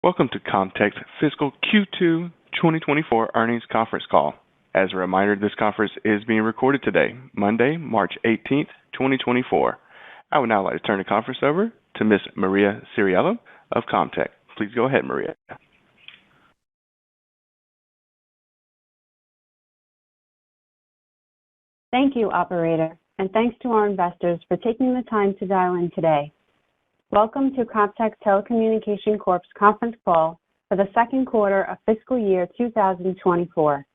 Welcome to Comtech's fiscal Q2 2024 earnings conference call. As a reminder, this conference is being recorded today, Monday, March 18th, 2024. I would now like to turn the conference over to Ms. Maria Ciriello of Comtech. Please go ahead, Maria. Thank you, operator, and thanks to our investors for taking the time to dial in today. Welcome to Comtech Telecommunications Corp's conference call for the second quarter of fiscal year 2024.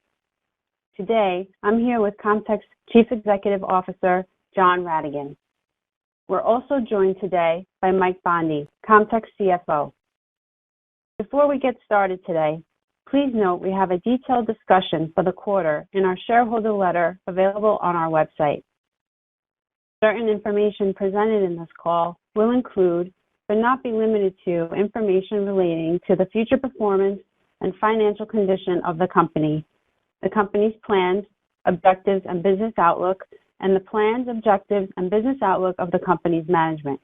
Today, I'm here with Comtech's Chief Executive Officer, John Ratigan. We're also joined today by Mike Bondi, Comtech's CFO. Before we get started today, please note we have a detailed discussion for the quarter in our shareholder letter available on our website. Certain information presented in this call will include, but not be limited to, information relating to the future performance and financial condition of the company's plans, objectives, and business outlook, and the plans, objectives, and business outlook of the company's management.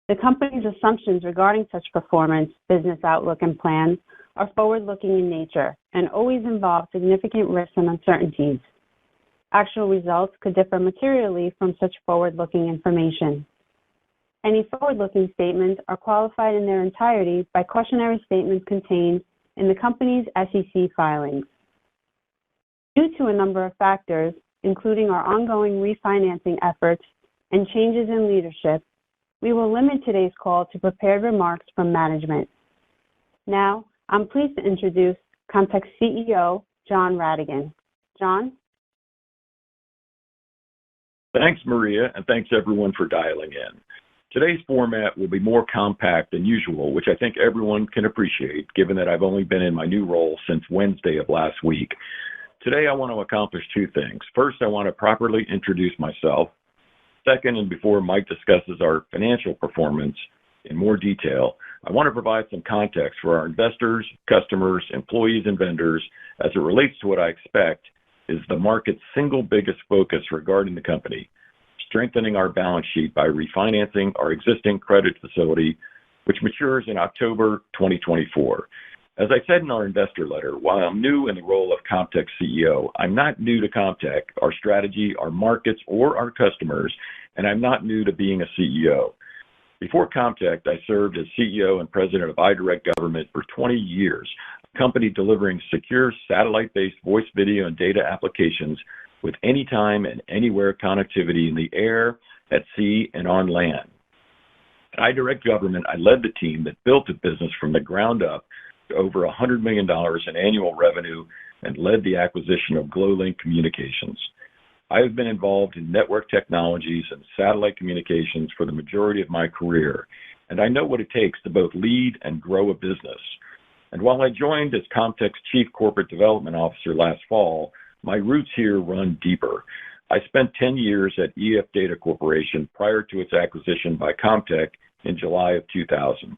The company's assumptions regarding such performance, business outlook, and plans are forward-looking in nature and always involve significant risks and uncertainties. Actual results could differ materially from such forward-looking information. Any forward-looking statements are qualified in their entirety by cautionary statements contained in the company's SEC filings. Due to a number of factors, including our ongoing refinancing efforts and changes in leadership, we will limit today's call to prepared remarks from management. Now, I'm pleased to introduce Comtech's CEO, John Ratigan. John? Thanks, Maria, and thanks everyone for dialing in. Today's format will be more compact than usual, which I think everyone can appreciate, given that I've only been in my new role since Wednesday of last week. Today, I want to accomplish two things. First, I want to properly introduce myself. Second, and before Mike discusses our financial performance in more detail, I want to provide some context for our investors, customers, employees, and vendors as it relates to what I expect is the market's single biggest focus regarding the company, strengthening our balance sheet by refinancing our existing credit facility, which matures in October 2024. As I said in our investor letter, while I'm new in the role of Comtech CEO, I'm not new to Comtech, our strategy, our markets, or our customers, and I'm not new to being a CEO. Before Comtech, I served as CEO and president of iDirect Government for 20 years, a company delivering secure satellite-based voice, video, and data applications with anytime and anywhere connectivity in the air, at sea, and on land. At iDirect Government, I led the team that built the business from the ground up to over $100 million in annual revenue and led the acquisition of GlowLink Communications. I have been involved in network technologies and satellite communications for the majority of my career, and I know what it takes to both lead and grow a business. And while I joined as Comtech's Chief Corporate Development Officer last fall, my roots here run deeper. I spent 10 years at EF Data Corporation prior to its acquisition by Comtech in July of 2000.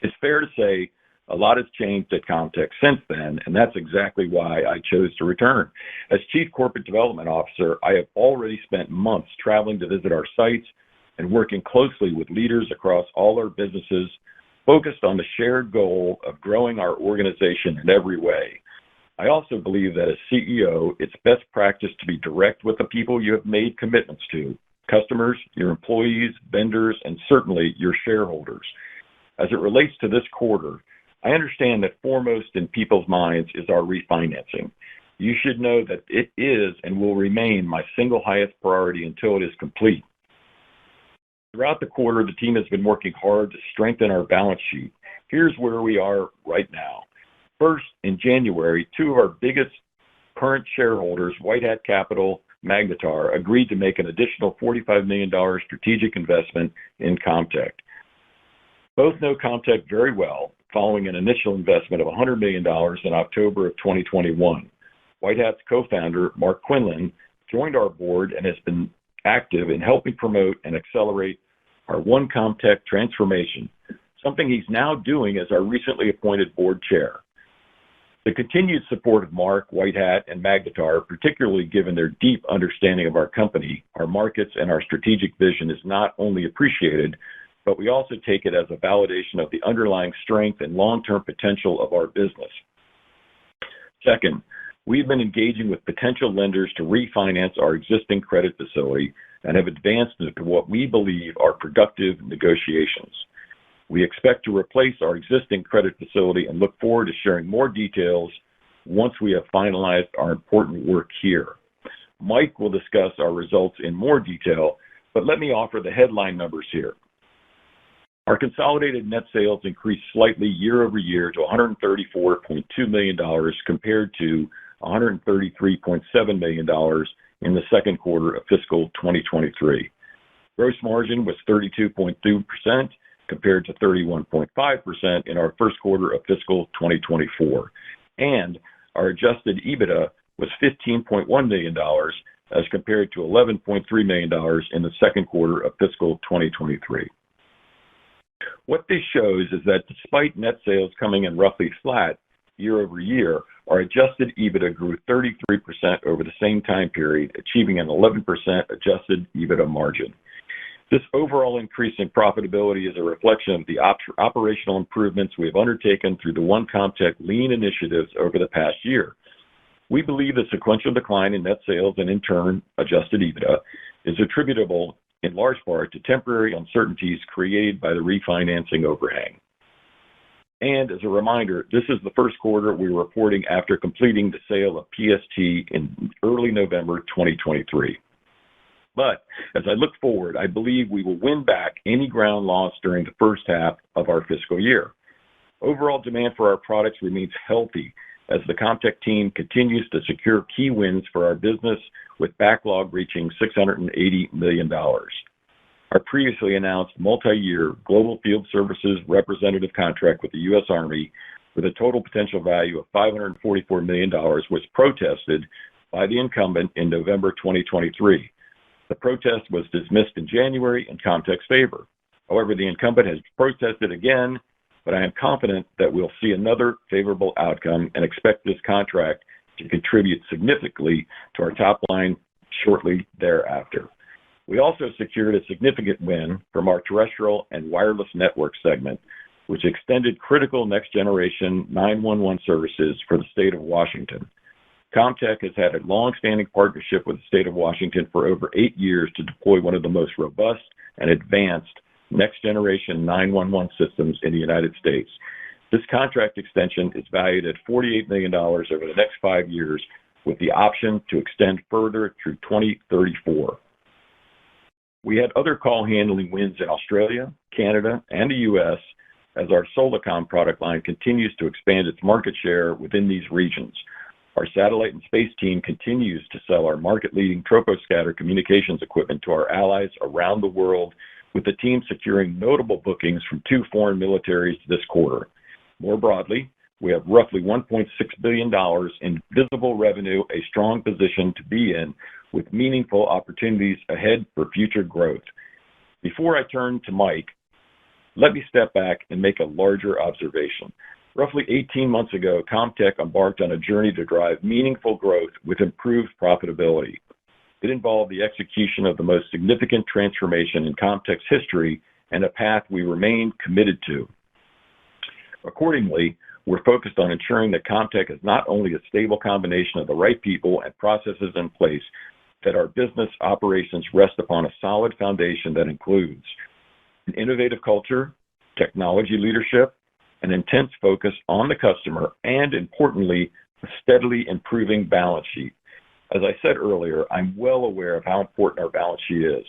It's fair to say a lot has changed at Comtech since then, and that's exactly why I chose to return. As Chief Corporate Development Officer, I have already spent months traveling to visit our sites and working closely with leaders across all our businesses, focused on the shared goal of growing our organization in every way. I also believe that as CEO, it's best practice to be direct with the people you have made commitments to, customers, your employees, vendors, and certainly your shareholders. As it relates to this quarter, I understand that foremost in people's minds is our refinancing. You should know that it is and will remain my single highest priority until it is complete. Throughout the quarter, the team has been working hard to strengthen our balance sheet. Here's where we are right now. First, in January, two of our biggest current shareholders, White Hat Capital, Magnetar, agreed to make an additional $45 million strategic investment in Comtech. Both know Comtech very well, following an initial investment of $100 million in October of 2021. White Hat's co-founder, Mark Quinlan, joined our board and has been active in helping promote and accelerate our One Comtech transformation, something he's now doing as our recently appointed board chair. The continued support of Mark, White Hat, and Magnetar, particularly given their deep understanding of our company, our markets, and our strategic vision, is not only appreciated, but we also take it as a validation of the underlying strength and long-term potential of our business. Second, we've been engaging with potential lenders to refinance our existing credit facility and have advanced into what we believe are productive negotiations. We expect to replace our existing credit facility and look forward to sharing more details once we have finalized our important work here. Mike will discuss our results in more detail, but let me offer the headline numbers here. Our consolidated net sales increased slightly year over year to $134.2 million compared to $133.7 million in the second quarter of fiscal 2023. Gross margin was 32.2% compared to 31.5% in our first quarter of fiscal 2024. And our adjusted EBITDA was $15.1 million as compared to $11.3 million in the second quarter of fiscal 2023. What this shows is that despite net sales coming in roughly flat year over year, our adjusted EBITDA grew 33% over the same time period, achieving an 11% adjusted EBITDA margin. This overall increase in profitability is a reflection of the operational improvements we have undertaken through the One Comtech lean initiatives over the past year. We believe the sequential decline in net sales and, in turn, adjusted EBITDA is attributable in large part to temporary uncertainties created by the refinancing overhang. And as a reminder, this is the first quarter we're reporting after completing the sale of PST in early November 2023. But as I look forward, I believe we will win back any ground lost during the first half of our fiscal year. Overall demand for our products remains healthy as the Comtech team continues to secure key wins for our business with backlog reaching $680 million. Our previously announced multi-year Global Field Services representative contract with the U.S. Army with a total potential value of $544 million was protested by the incumbent in November 2023. The protest was dismissed in January in Comtech's favor. However, the incumbent has protested again, but I am confident that we'll see another favorable outcome and expect this contract to contribute significantly to our top line shortly thereafter. We also secured a significant win from our terrestrial and wireless network segment, which extended critical next-generation 911 services for the state of Washington. Comtech has had a long-standing partnership with the state of Washington for over 8 years to deploy one of the most robust and advanced next-generation 911 systems in the United States. This contract extension is valued at $48 million over the next 5 years, with the option to extend further through 2034. We had other call handling wins in Australia, Canada, and the U.S. as our Solacom product line continues to expand its market share within these regions. Our satellite and space team continues to sell our market-leading troposcatter communications equipment to our allies around the world, with the team securing notable bookings from 2 foreign militaries this quarter. More broadly, we have roughly $1.6 billion in visible revenue, a strong position to be in, with meaningful opportunities ahead for future growth. Before I turn to Mike, let me step back and make a larger observation. Roughly 18 months ago, Comtech embarked on a journey to drive meaningful growth with improved profitability. It involved the execution of the most significant transformation in Comtech's history and a path we remain committed to. Accordingly, we're focused on ensuring that Comtech is not only a stable combination of the right people and processes in place, that our business operations rest upon a solid foundation that includes an innovative culture, technology leadership, an intense focus on the customer, and importantly, a steadily improving balance sheet. As I said earlier, I'm well aware of how important our balance sheet is.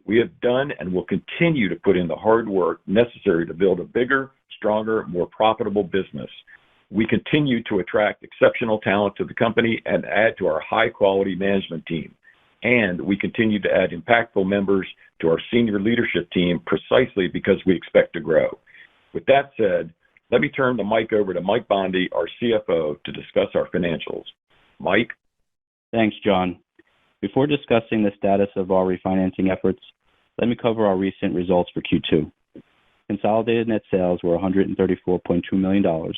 We have done and will continue to put in the hard work necessary to build a bigger, stronger, more profitable business. We continue to attract exceptional talent to the company and add to our high-quality management team. And we continue to add impactful members to our senior leadership team precisely because we expect to grow. With that said, let me turn the mic over to Mike Bondi, our CFO, to discuss our financials. Mike? Thanks, John. Before discussing the status of our refinancing efforts, let me cover our recent results for Q2. Consolidated net sales were $134.2 million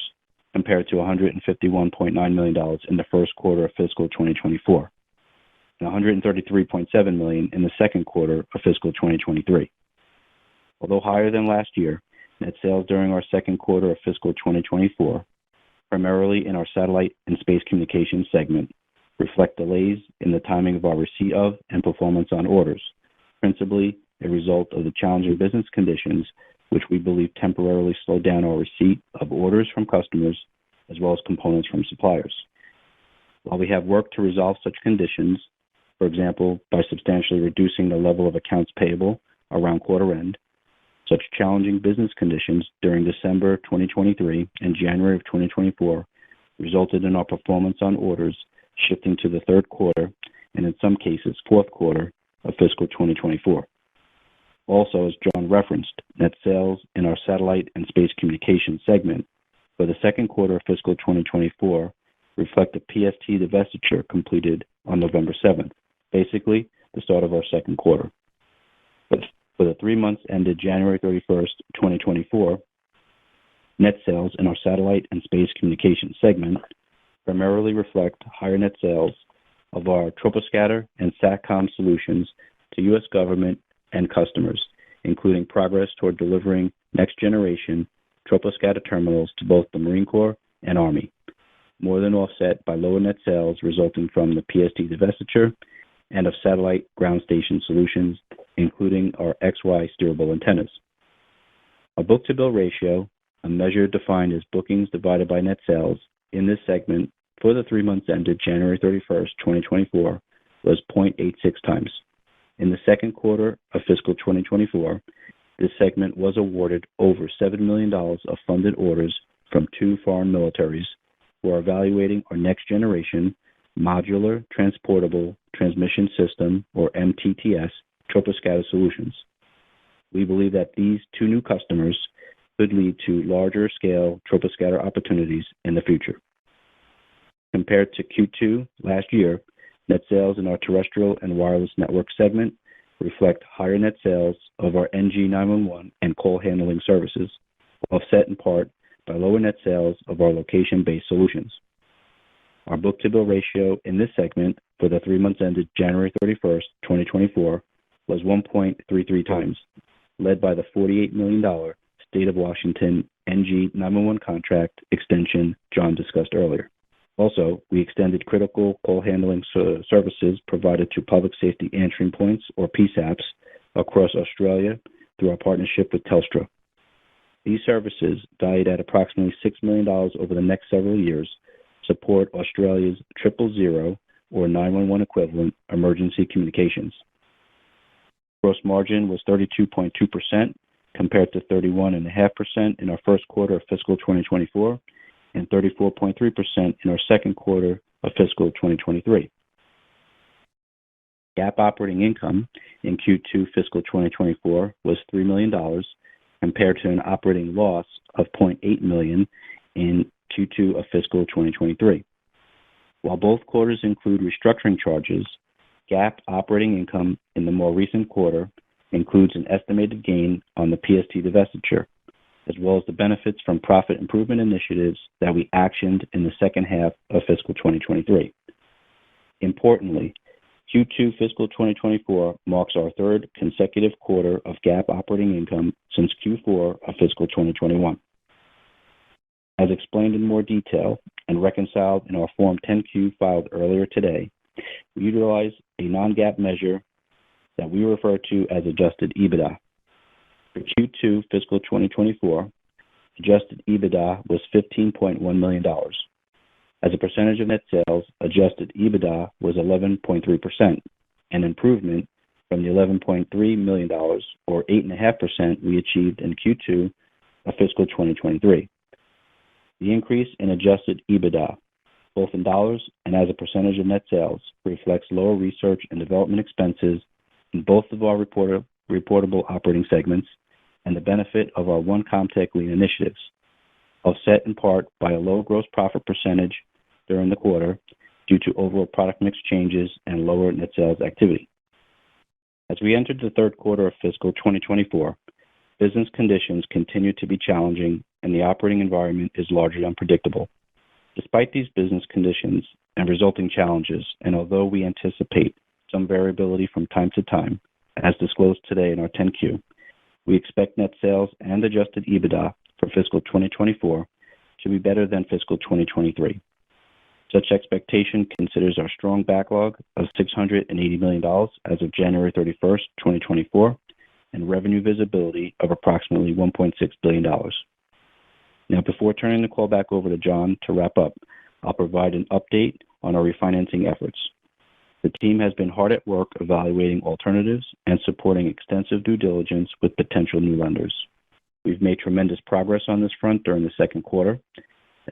compared to $151.9 million in the first quarter of fiscal 2024 and $133.7 million in the second quarter of fiscal 2023. Although higher than last year, net sales during our second quarter of fiscal 2024, primarily in our satellite and space communications segment, reflect delays in the timing of our receipt of and performance on orders, principally a result of the challenging business conditions, which we believe temporarily slowed down our receipt of orders from customers as well as components from suppliers. While we have worked to resolve such conditions, for example, by substantially reducing the level of accounts payable around quarter end, such challenging business conditions during December 2023 and January of 2024 resulted in our performance on orders shifting to the third quarter and in some cases fourth quarter of fiscal 2024. Also, as John referenced, net sales in our satellite and space communications segment for the second quarter of fiscal 2024 reflect the PST divestiture completed on November 7th, basically the start of our second quarter. But for the 3 months ended January 31st, 2024, net sales in our satellite and space communications segment primarily reflect higher net sales of our troposcatter and SATCOM solutions to U.S. government and customers, including progress toward delivering next-generation troposcatter terminals to both the Marine Corps and Army, more than offset by lower net sales resulting from the PST divestiture and of satellite ground station solutions, including our XY steerable antennas. A book-to-bill ratio, a measure defined as bookings divided by net sales in this segment for the 3 months ended January 31st, 2024, was 0.86 times. In the second quarter of fiscal 2024, this segment was awarded over $7 million of funded orders from 2 foreign militaries who are evaluating our next-generation modular transportable transmission system, or MTTS, troposcatter solutions. We believe that these 2 new customers could lead to larger-scale troposcatter opportunities in the future. Compared to Q2 last year, net sales in our terrestrial and wireless network segment reflect higher net sales of our NG911 and call handling services, offset in part by lower net sales of our location-based solutions. Our book-to-bill ratio in this segment for the 3 months ended January 31st, 2024, was 1.33 times, led by the $48 million State of Washington NG911 contract extension John discussed earlier. Also, we extended critical call handling services provided to public safety answering points, or PSAPs, across Australia through our partnership with Telstra. These services, valued at approximately $6 million over the next several years, support Australia's 000 or 911 equivalent emergency communications. Gross margin was 32.2% compared to 31.5% in our first quarter of fiscal 2024 and 34.3% in our second quarter of fiscal 2023. GAAP operating income in Q2 fiscal 2024 was $3 million compared to an operating loss of $0.8 million in Q2 of fiscal 2023. While both quarters include restructuring charges, GAAP operating income in the more recent quarter includes an estimated gain on the PST divestiture, as well as the benefits from profit improvement initiatives that we actioned in the second half of fiscal 2023. Importantly, Q2 fiscal 2024 marks our third consecutive quarter of GAAP operating income since Q4 of fiscal 2021. As explained in more detail and reconciled in our Form 10-Q filed earlier today, we utilize a non-GAAP measure that we refer to as adjusted EBITDA. For Q2 fiscal 2024, adjusted EBITDA was $15.1 million. As a percentage of net sales, adjusted EBITDA was 11.3%, an improvement from the $11.3 million or 8.5% we achieved in Q2 of fiscal 2023. The increase in adjusted EBITDA, both in dollars and as a percentage of net sales, reflects lower research and development expenses in both of our reportable operating segments and the benefit of our One Comtech Lean initiatives, offset in part by a low gross profit percentage during the quarter due to overall product mix changes and lower net sales activity. As we entered the third quarter of fiscal 2024, business conditions continue to be challenging and the operating environment is largely unpredictable. Despite these business conditions and resulting challenges, and although we anticipate some variability from time to time, as disclosed today in our 10-Q, We expect net sales and adjusted EBITDA for fiscal 2024 to be better than fiscal 2023. Such expectation considers our strong backlog of $680 million as of January 31st, 2024, and revenue visibility of approximately $1.6 billion. Now, before turning the call back over to John to wrap up, I'll provide an update on our refinancing efforts. The team has been hard at work evaluating alternatives and supporting extensive due diligence with potential new lenders. We've made tremendous progress on this front during the second quarter.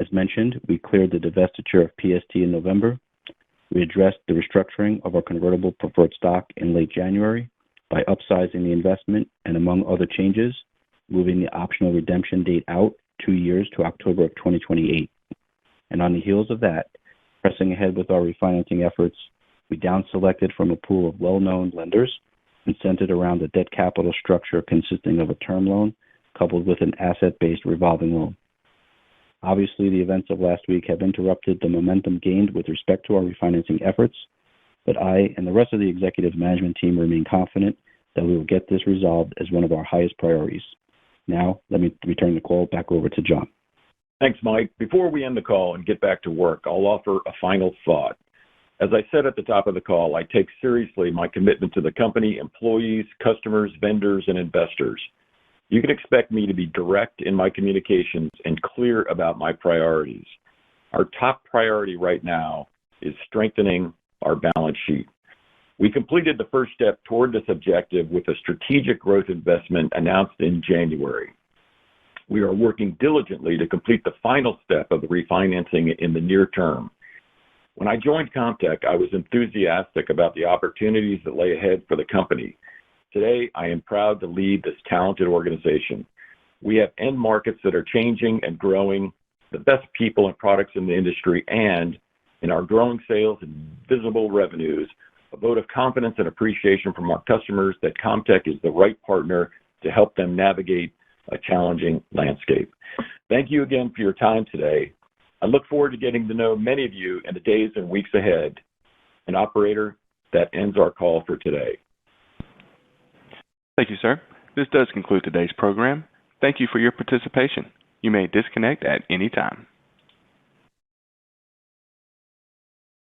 As mentioned, we cleared the divestiture of PST in November. We addressed the restructuring of our convertible preferred stock in late January by upsizing the investment and, among other changes, moving the optional redemption date out 2 years to October of 2028. And on the heels of that, pressing ahead with our refinancing efforts, we down-selected from a pool of well-known lenders and centered around a debt capital structure consisting of a term loan coupled with an asset-based revolving loan. Obviously, the events of last week have interrupted the momentum gained with respect to our refinancing efforts, but I and the rest of the executive management team remain confident that we will get this resolved as one of our highest priorities. Now, let me return the call back over to John. Thanks, Mike. Before we end the call and get back to work, I'll offer a final thought. As I said at the top of the call, I take seriously my commitment to the company, employees, customers, vendors, and investors. You can expect me to be direct in my communications and clear about my priorities. Our top priority right now is strengthening our balance sheet. We completed the first step toward this objective with a strategic growth investment announced in January. We are working diligently to complete the final step of the refinancing in the near term. When I joined Comtech, I was enthusiastic about the opportunities that lay ahead for the company. Today, I am proud to lead this talented organization. We have end markets that are changing and growing, the best people and products in the industry, and in our growing sales and visible revenues, a vote of confidence and appreciation from our customers that Comtech is the right partner to help them navigate a challenging landscape. Thank you again for your time today. I look forward to getting to know many of you in the days and weeks ahead. And operator, that ends our call for today. Thank you, sir. This does conclude today's program. Thank you for your participation. You may disconnect at any time.